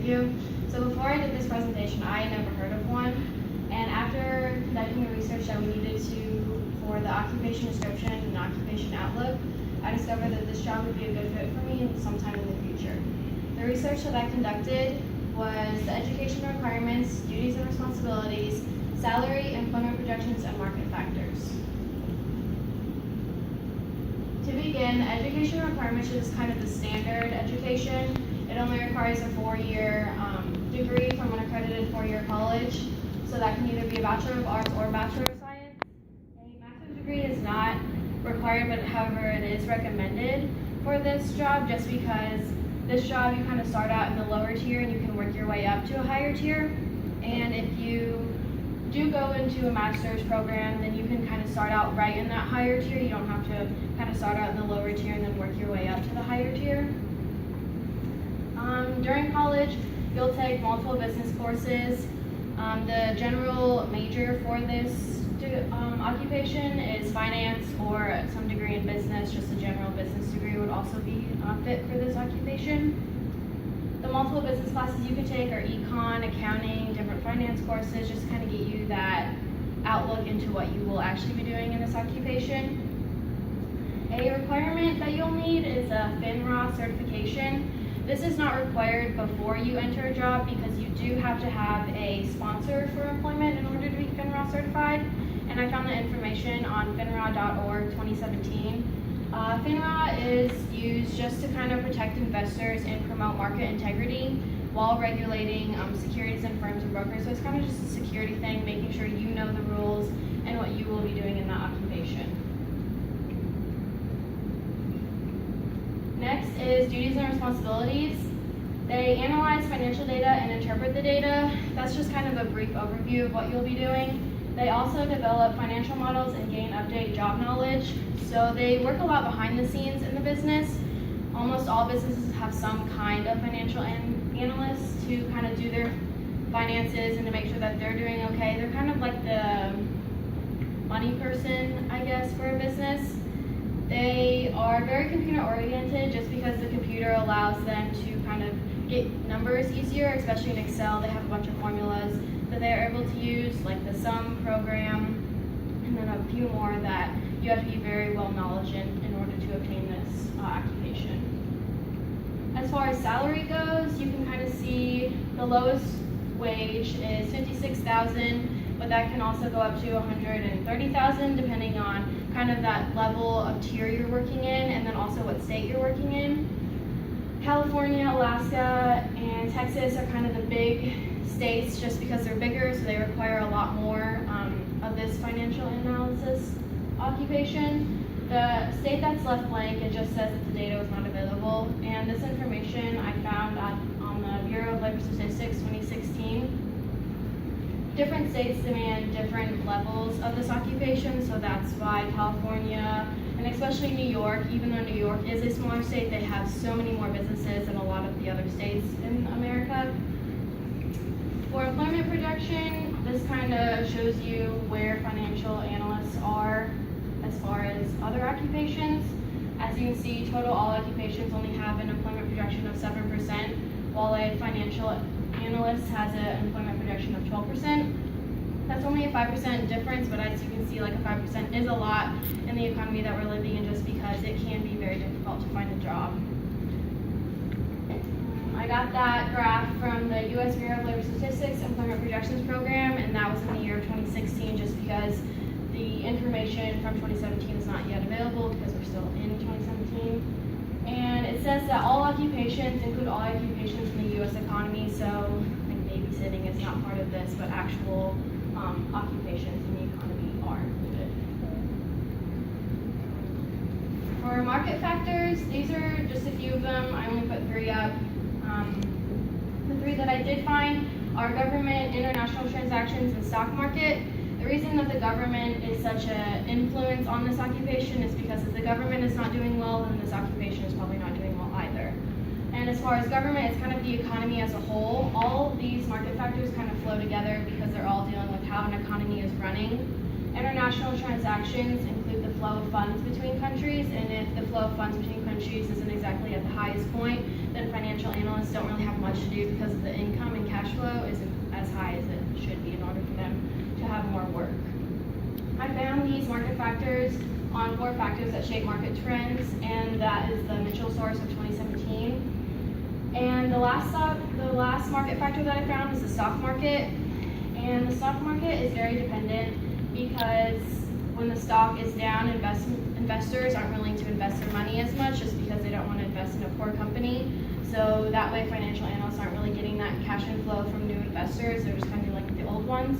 overview. So before I did this presentation, I had never heard of one. And after conducting the research that we needed to for the occupation description and occupation outlook, I discovered that this job would be a good fit for me sometime in the future. The research that I conducted was the education requirements, duties and responsibilities, salary, employment projections, and market factors. To begin, the education requirements is kind of the standard education. It only requires a 4-year degree from an accredited 4-year college. So that can either be a Bachelor of Arts or Bachelor of Science. A master's degree is not required, but however, it is recommended for this job just because this job you kind of start out in the lower tier and you can work your way up to a higher tier. And if you do go into a master's program, then you can kind of start out right in that higher tier. You don't have to kind of start out in the lower tier and then work your way up to the higher tier. During college, you'll take multiple business courses. The general major for this occupation is finance or some degree in business. Just a general business degree would also be fit for this occupation. The multiple business classes you could take are econ, accounting, different finance courses, just to kind of get you that outlook into what you will actually be doing in this occupation. A requirement that you'll need is a FINRA certification. This is not required before you enter a job because you do have to have a sponsor for employment in order to be FINRA certified. And I found the information on finra.org 2017. FINRA is used just to kind of protect investors and promote market integrity while regulating securities and firms and brokers. So it's kind of just a security thing, making sure you know the rules and what you will be doing in that occupation. Next is duties and responsibilities. They analyze financial data and interpret the data. That's just kind of a brief overview of what you'll be doing. They also develop financial models and gain update job knowledge. So they work a lot behind the scenes in the business. Almost all businesses have some kind of financial analyst to kind of do their finances and to make sure that they're doing okay. They're kind of like the money person, I guess, for a business. They are very computer oriented just because the computer allows them to kind of get numbers easier, especially in Excel. They have a bunch of formulas that they are able to use, like the sum program, and then a few more that you have to be very well knowledgeable in order to obtain this occupation. As far as salary goes, you can kind of see the lowest wage is $56,000, but that can also go up to $130,000 depending on kind of that level of tier you're working in and then also what state you're working in. California, Alaska, and Texas are kind of the big states just because they're bigger, so they require a lot more of this financial analysis occupation. The state that's left blank, it just says that the data was not available, and this information I found on the Bureau of Labor Statistics 2016. Different states demand different levels of this occupation, so that's why California, and especially New York, even though New York is a smaller state, they have so many more businesses than a lot of the other states in America. For employment projection, this kind of shows you where financial analysts are as far as other occupations. As you can see, total all occupations only have an employment projection of 7%, while a financial analyst has an employment projection of 12%. That's only a 5% difference, but as you can see, like a 5% is a lot in the economy that we're living in just because it can be very difficult to find a job. I got that graph from the U.S. Bureau of Labor Statistics Employment Projections Program, and that was in the year of 2016 just because the information from 2017 is not yet available because we're still in 2017. And it says that all occupations include all occupations in the U.S. economy, so like babysitting is not part of this, but actual occupations in the economy are included. For market factors, these are just a few of them. I only put 3 up. The 3 that I did find are government, international transactions, and stock market. The reason that the government is such an influence on this occupation is because if the government is not doing well, then this occupation is probably not doing well either. And as far as government, it's kind of the economy as a whole. All of these market factors kind of flow together because they're all dealing with how an economy is running. International transactions include the flow of funds between countries, and if the flow of funds between countries isn't exactly at the highest point, then financial analysts analysts don't really have much to do because the income and cash flow isn't as high as it should be in order for them to have more work. I found these market factors on 4 factors that shape market trends, and that is the Mitchell source of 2017. And the last market factor that I found is the stock market. And the stock market is very dependent because when the stock is down, investors aren't willing to invest their money as much just because they don't want to invest in a poor company. So that way financial analysts aren't really getting that cash inflow from new investors. They're just kind of like the old ones.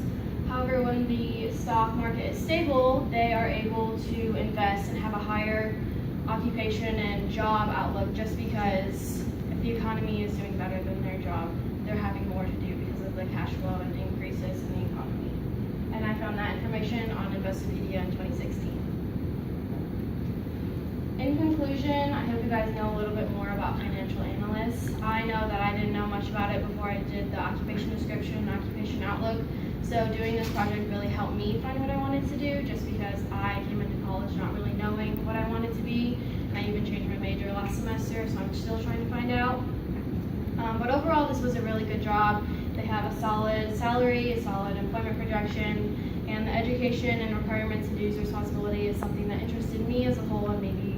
However, when the stock market is stable, they are able to invest and have a higher occupation and job outlook just because if the economy is doing better than their job, they're having more to do because of the cash flow and increases in the economy. And I found that information on Investopedia in 2016. In conclusion, I hope you guys know a little bit more about financial analysts. I know that I didn't know much about it before I did the occupation description and occupation outlook. So doing this project really helped me find what I wanted to do just because I came into college not really knowing what I wanted to be. And I even changed my major last semester, so I'm still trying to find out. But overall, this was a really good job. They have a solid salary, a solid employment projection, and the education and requirements and dues responsibility is something that interested me as a whole and maybe